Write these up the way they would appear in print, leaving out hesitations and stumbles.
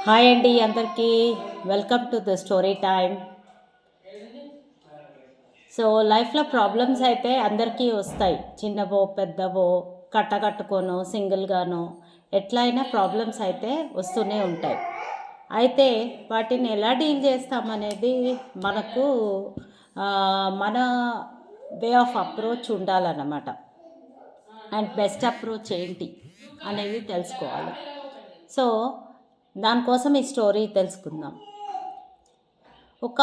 Hi అండి అందరికీ welcome to the story time. So లైఫ్లో ప్రాబ్లమ్స్ అయితే అందరికీ వస్తాయి, చిన్నవో పెద్దవో, కట్టకట్టుకోనో సింగిల్గానో, ఎట్లా అయినా ప్రాబ్లమ్స్ అయితే వస్తూనే ఉంటాయి. అయితే వాటిని ఎలా డీల్ చేస్తామనేది మనకు మన వే ఆఫ్ అప్రోచ్ ఉండాలన్నమాట. అండ్ బెస్ట్ అప్రోచ్ ఏంటి అనేది తెలుసుకోవాలి. సో దానికోసం ఈ స్టోరీ తెలుసుకుందాం. ఒక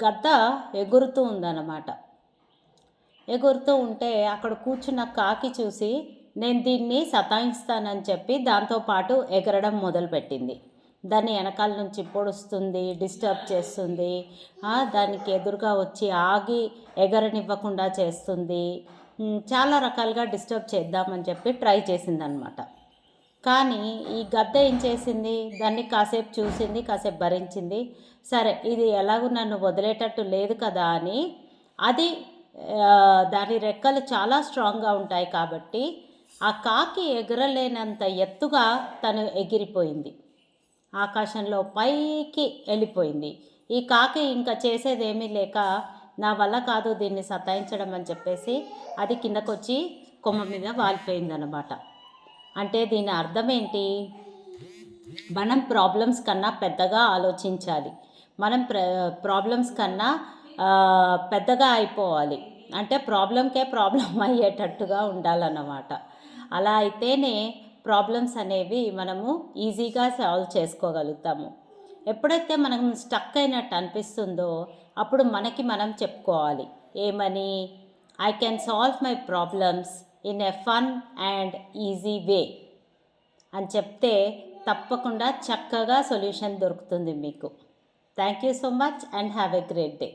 గద్ద ఎగురుతూ ఉందన్నమాట. ఎగురుతూ ఉంటే అక్కడ కూర్చున్న కాకి చూసి నేను దీన్ని సతాయిస్తానని చెప్పి దాంతోపాటు ఎగరడం మొదలుపెట్టింది. దాన్ని వెనకాల నుంచి పొడుస్తుంది, డిస్టర్బ్ చేస్తుంది, దానికి ఎదురుగా వచ్చి ఆగి ఎగరనివ్వకుండా చేస్తుంది. చాలా రకాలుగా డిస్టర్బ్ చేద్దామని చెప్పి ట్రై చేసిందనమాట. కానీ ఈ గద్ద ఏం చేసింది, దాన్ని కాసేపు చూసింది, కాసేపు భరించింది. సరే ఇది ఎలాగూ నన్ను వదిలేటట్టు లేదు కదా అని అది దాని రెక్కలు చాలా స్ట్రాంగ్గా ఉంటాయి కాబట్టి ఆ కాకి ఎగరలేనంత ఎత్తుగా తను ఎగిరిపోయింది, ఆకాశంలో పైకి వెళ్ళిపోయింది. ఈ కాకి ఇంకా చేసేదేమీ లేక నా వల్ల కాదు దీన్ని సతాయించడం అని చెప్పేసి అది కిందకొచ్చి కొమ్మ మీద వాలిపోయిందనమాట. అంటే దీని అర్థం ఏంటి, మనం ప్రాబ్లమ్స్ కన్నా పెద్దగా ఆలోచించాలి. మనం ప్రాబ్లమ్స్ కన్నా పెద్దగా అయిపోవాలి. అంటే ప్రాబ్లంకే ప్రాబ్లం అయ్యేటట్టుగా ఉండాలన్నమాట. అలా అయితేనే ప్రాబ్లమ్స్ అనేవి మనము ఈజీగా సాల్వ్ చేసుకోగలుగుతాము. ఎప్పుడైతే మనం స్టక్ అయినట్టు అనిపిస్తుందో అప్పుడు మనకి మనం చెప్పుకోవాలి, ఏమని, I can solve my problems in a fun and easy way అని చెప్తే తప్పకుండా చక్కగా సొల్యూషన్ దొరుకుతుంది మీకు. Thank you so much and have a great day.